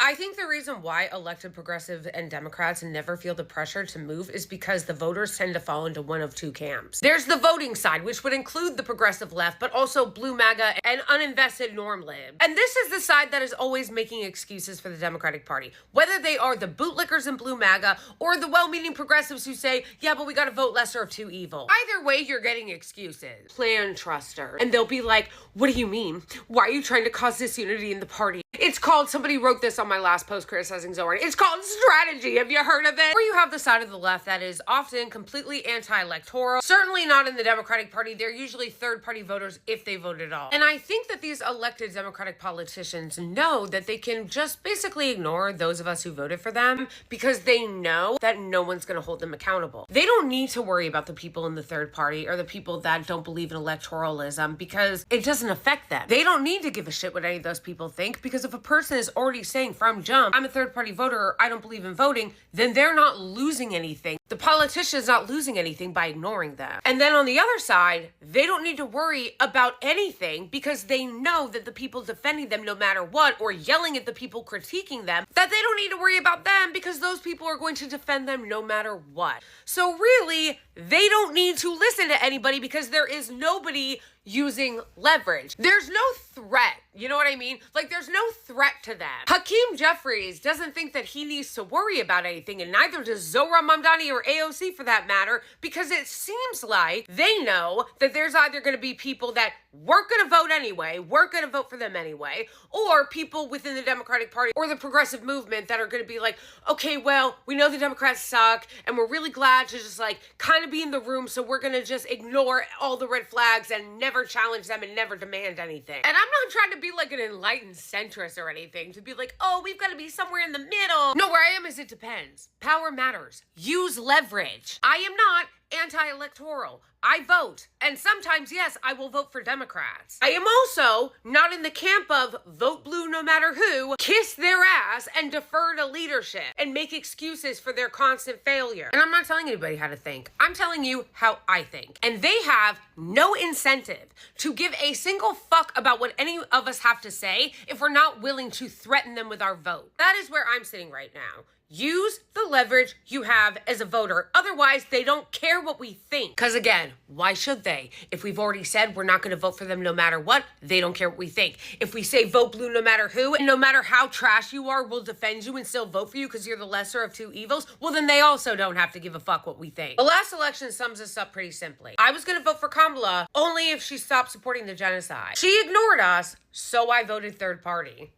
I think the reason why elected progressive and Democrats never feel the pressure to move is because the voters tend to fall into one of two camps. There's the voting side, which would include the progressive left, but also blue MAGA and uninvested norm libs. And this is the side that is always making excuses for the Democratic Party, whether they are the bootlickers in blue MAGA or the well-meaning progressives who say, yeah, but we gotta vote lesser of two evils. Either way, you're getting excuses. Plan trusters. And they'll be like, what do you mean? Why are you trying to cause disunity in the party? It's called, somebody wrote this on my last post criticizing Zoran, it's called strategy. Have you heard of it? Or you have the side of the left that is often completely anti-electoral. Certainly not in the Democratic Party. They're usually third-party voters if they vote at all. And I think that these elected Democratic politicians know that they can just basically ignore those of us who voted for them because they know that no one's going to hold them accountable. They don't need to worry about the people in the third party or the people that don't believe in electoralism because it doesn't affect them. They don't need to give a shit what any of those people think because if a person is already saying from jump, I'm a third-party voter or I don't believe in voting, then they're not losing anything. The politician's not losing anything by ignoring them. And then on the other side, they don't need to worry about anything because they know that the people defending them no matter what or yelling at the people critiquing them, that they don't need to worry about them because those people are going to defend them no matter what. So really, they don't need to listen to anybody because there is nobody using leverage. There's no threat. You know what I mean? Like, there's no threat to them. Hakeem Jeffries doesn't think that he needs to worry about anything, and neither does Zohran Mamdani or AOC for that matter, because it seems like they know that there's either going to be people that weren't going to vote anyway, weren't going to vote for them anyway, or people within the Democratic Party or the progressive movement that are going to be like, okay, well, we know the Democrats suck, and we're really glad to just like kind of be in the room, so we're going to just ignore all the red flags and never challenge them and never demand anything. And I'm not trying to be like an enlightened centrist or anything, to be like, oh, we've got to be somewhere in the middle. No, where I am is it depends. Power matters. Use leverage. I am not anti-electoral. I vote. And sometimes, yes, I will vote for Democrats. I am also not in the camp of vote blue no matter who, kiss their ass and defer to leadership and make excuses for their constant failure. And I'm not telling anybody how to think. I'm telling you how I think. And they have no incentive to give a single fuck about what any of us have to say if we're not willing to threaten them with our vote. That is where I'm sitting right now. Use the leverage you have as a voter. Otherwise, they don't care what we think. Because again, why should they? If we've already said we're not going to vote for them no matter what, they don't care what we think. If we say vote blue no matter who, and no matter how trash you are, we'll defend you and still vote for you because you're the lesser of two evils, well, then they also don't have to give a fuck what we think. The last election sums this up pretty simply. I was going to vote for Kamala only if she stopped supporting the genocide. She ignored us, so I voted third party.